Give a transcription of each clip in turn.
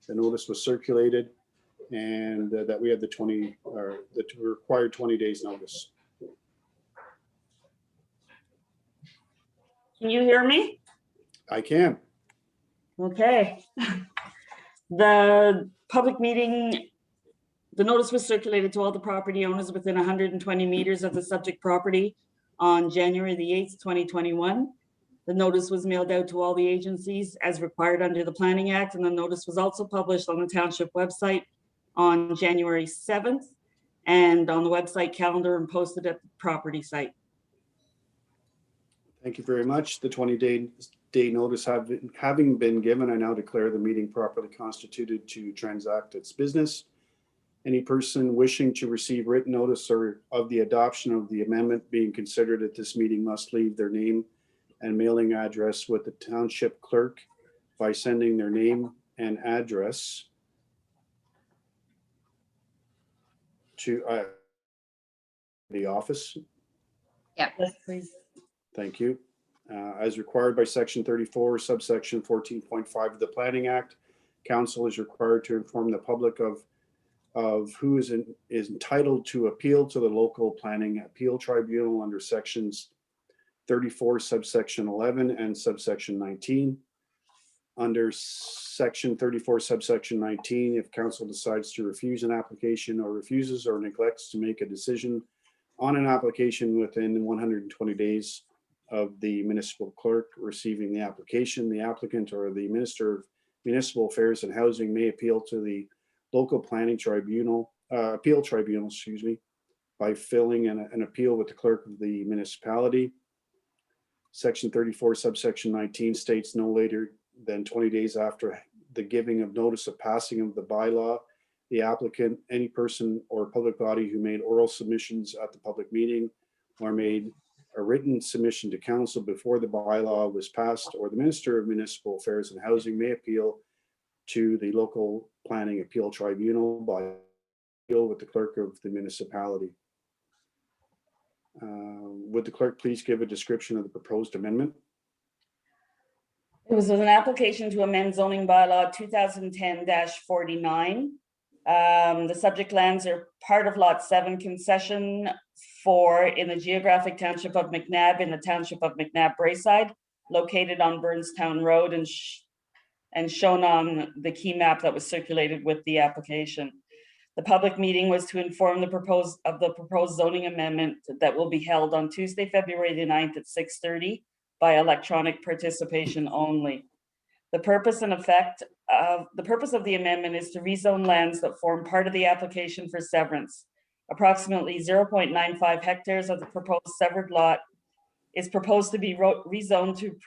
the notice was circulated, and that we had the required 20 days notice. Can you hear me? I can. Okay. The public meeting, the notice was circulated to all the property owners within 120 meters of the subject property on January the 8th, 2021. The notice was mailed out to all the agencies as required under the Planning Act, and the notice was also published on the Township website on January 7th and on the website calendar and posted at the property site. Thank you very much. The 20-day notice having been given, I now declare the meeting properly constituted to transact its business. Any person wishing to receive written notice or of the adoption of the amendment being considered at this meeting must leave their name and mailing address with the township clerk by sending their name and address to the office. Yeah. Yes, please. Thank you. As required by section 34, subsection 14.5 of the Planning Act, council is required to inform the public of who is entitled to appeal to the local planning appeal tribunal under sections 34, subsection 11 and subsection 19. Under section 34, subsection 19, if council decides to refuse an application or refuses or neglects to make a decision on an application within 120 days of the municipal clerk receiving the application, the applicant or the Minister of Municipal Affairs and Housing may appeal to the local planning tribunal, appeal tribunal, excuse me, by filing an appeal with the clerk of the municipality. Section 34, subsection 19 states no later than 20 days after the giving of notice of passing of the bylaw, the applicant, any person or public body who made oral submissions at the public meeting or made a written submission to council before the bylaw was passed, or the Minister of Municipal Affairs and Housing may appeal to the local planning appeal tribunal by appeal with the clerk of the municipality. Would the clerk please give a description of the proposed amendment? It was an application to amend zoning bylaw 2010-49. The subject lands are part of lot 7 concession 4 in the geographic township of McNabb in the township of McNabb Braeside, located on Burnstown Road and shown on the key map that was circulated with the application. The public meeting was to inform the proposed zoning amendment that will be held on Tuesday, February the 9th at 6:30 by electronic participation only. The purpose of the amendment is to rezone lands that form part of the application for severance. Approximately 0.95 hectares of the proposed severed lot is proposed to be rezoned to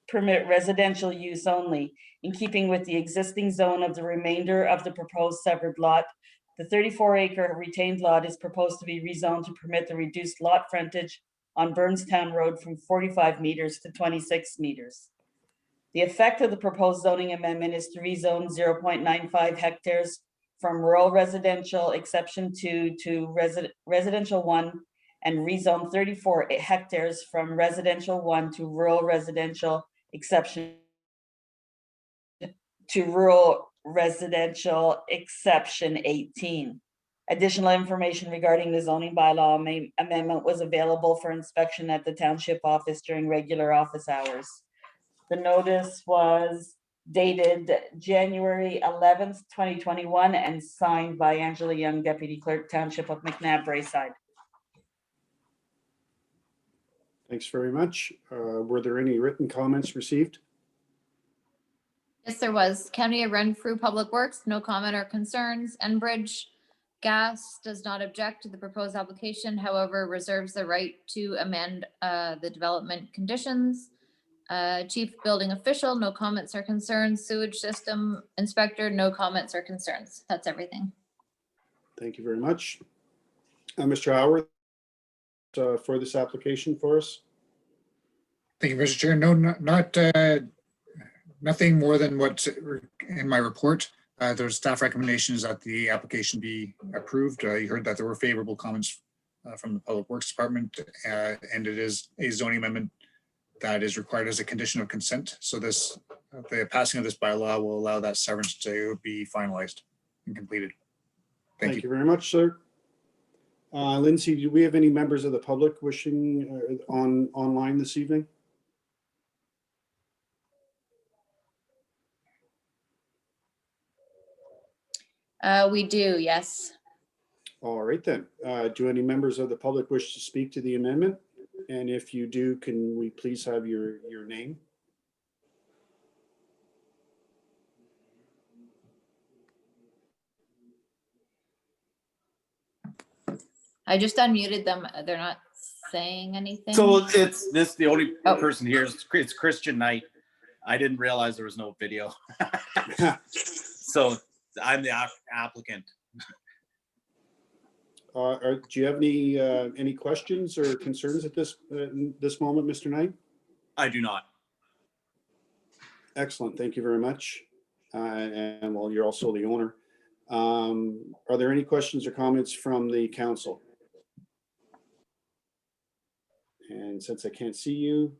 permit residential use only, in keeping with the existing zone of the remainder of the proposed severed lot. The 34-acre retained lot is proposed to be rezoned to permit the reduced lot frontage on Burnstown Road from 45 meters to 26 meters. The effect of the proposed zoning amendment is to rezone 0.95 hectares from rural residential exception 2 to residential 1, and rezone 34 hectares from residential 1 to rural residential exception 18. Additional information regarding the zoning bylaw amendment was available for inspection at the township office during regular office hours. The notice was dated January 11th, 2021, and signed by Angela Young, Deputy Clerk, Township of McNabb Braeside. Thanks very much. Were there any written comments received? Yes, there was. County of Renfrew Public Works, no comment or concerns. Enbridge Gas does not object to the proposed application, however, reserves the right to amend the development conditions. Chief Building Official, no comments or concerns. Sewage System Inspector, no comments or concerns. That's everything. Thank you very much. Mr. Howard, for this application for us? Thank you, Mr. Chair. No, nothing more than what's in my report. There's staff recommendations that the application be approved. You heard that there were favorable comments from the Public Works Department, and it is a zoning amendment that is required as a condition of consent. So this, the passing of this bylaw will allow that severance to be finalized and completed. Thank you. very much, sir. Lindsay, do we have any members of the public wishing online this evening? We do, yes. All right then. Do any members of the public wish to speak to the amendment? And if you do, can we please have your name? I just unmuted them. They're not saying anything. So it's this, the only Oh. person here is it's Christian Knight. I didn't realize there was no video. So I'm the applicant. Do you have any questions or concerns at this moment, Mr. Knight? I do not. Excellent. Thank you very much. And well, you're also the owner. Are there any questions or comments from the council? And since I can't see you,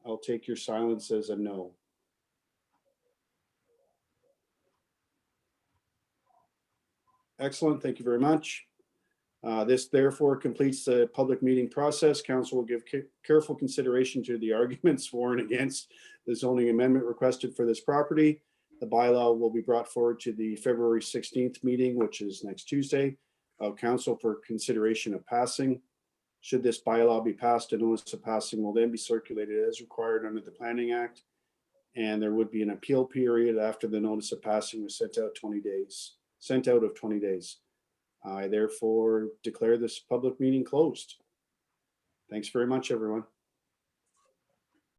I'll take your silence as a no. Excellent. Thank you very much. This therefore completes the public meeting process. Council will give careful consideration to the arguments for and against the zoning amendment requested for this property. The bylaw will be brought forward to the February 16th meeting, which is next Tuesday, of council for consideration of passing. Should this bylaw be passed, a notice of passing will then be circulated as required under the Planning Act. And there would be an appeal period after the notice of passing was sent out of 20 days. I therefore declare this public meeting closed. Thanks very much, everyone.